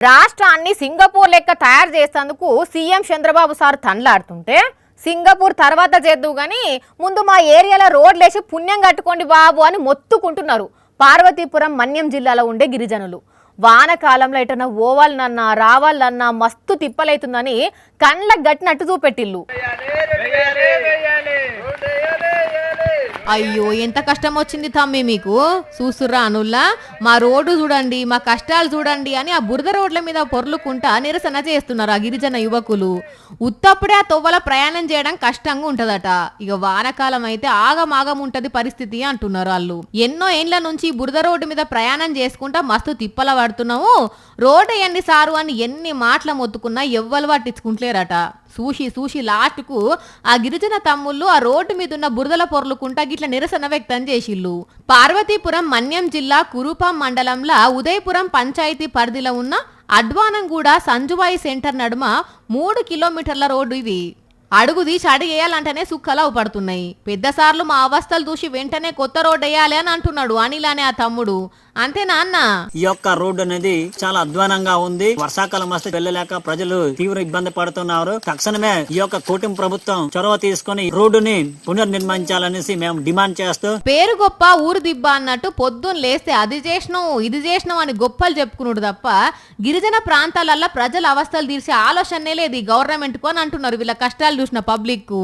రాష్ట్రాన్ని సింగపూర్ లెక్క తయారు చేసేందుకు సీఎం చంద్రబాబు సార్ తండ్లాడుతుంటే సింగపూర్ తర్వాత చేద్దు గాని ముందు మా ఏరియాలో రోడ్లేసి పుణ్యం కట్టుకోండి బాబు అని మొత్తుకుంటున్నారు పార్వతీపురం మన్యం జిల్లాలో ఉండే గిరిజనులు. వానకాలంలో ఎటన్నా ఓవాలన్నా రావాలన్నా మస్తు తిప్పలైతుందని కండ్లకు గట్టినట్టు చూపెట్టిల్లు. అయ్యో ఎంత కష్టం వచ్చింది తమ్మి మీకు చూసుర్రా అనుల్లా, మా రోడ్డు చూడండి, మా కష్టాలు చూడండి అని ఆ బురద రోడ్ల మీద పొర్లుకుంటా నిరసన చేస్తున్నారు ఆ గిరిజన యువకులు. ఉత్తప్పుడే ఆ తొవ్వల ప్రయాణం చేయడం కష్టంగా ఉంటదట, ఇక వానకాలం అయితే ఆగమాగం ఉంటది పరిస్థితి అంటున్నారు వాళ్ళు. ఎన్నో ఏండ్ల నుంచి బురద రోడ్డు మీద ప్రయాణం చేసుకుంటా మస్తు తిప్పల పడుతున్నాము, రోడ్డు ఎన్ని సారు అని ఎన్ని మాటలు మొత్తుకున్నా ఎవ్వరు పట్టించుకుంటలేరట. చూసి లాస్ట్కు ఆ గిరిజన తమ్ముళ్ళు ఆ రోడ్డు మీద ఉన్న బురదల పొర్లుకుంటా గిట్ల నిరసన వ్యక్తం చేసిల్లు. పార్వతీపురం మన్యం జిల్లా కురుపాం మండలంలో ఉదయపురం పంచాయతీ పరిధిలో ఉన్న అడ్వానంగూడ సంజువాయి సెంటర్ నడుమ 3 కిలోమీటర్ల రోడ్డు ఇది. అడుగు తీసి అడిగేయాలంటేనే సుక్కలవు పడుతున్నాయి. పెద్దసార్లు మా అవస్థలు చూసి వెంటనే కొత్త రోడ్డు వేయాలి అని అంటున్నాడు అనిల్ అనే ఆ తమ్ముడు. అంతేనా అన్న? ఈ యొక్క రోడ్డు అనేది చాలా అధ్వానంగా ఉంది. వర్షాకాలం వస్తే వెళ్ళలేక ప్రజలు తీవ్ర ఇబ్బంది పడుతున్నారు. తక్షణమే ఈ యొక్క కూటమి ప్రభుత్వం చొరవ తీసుకుని రోడ్డుని పునర్నిర్మించాలనేసి మేము డిమాండ్ చేస్తూ, పేరు గొప్ప ఊరు దిబ్బ అన్నట్టు పొద్దున్న లేస్తే అది చేసినాం ఇది చేసినాం అని గొప్పలు చెప్పుకున్నాడు తప్ప గిరిజన ప్రాంతాలల్లో ప్రజల అవస్థలు తీర్చే ఆలోచనే లేదు ఈ గవర్నమెంట్ కు అని అంటున్నారు వీళ్ళ కష్టాలు చూసిన పబ్లిక్.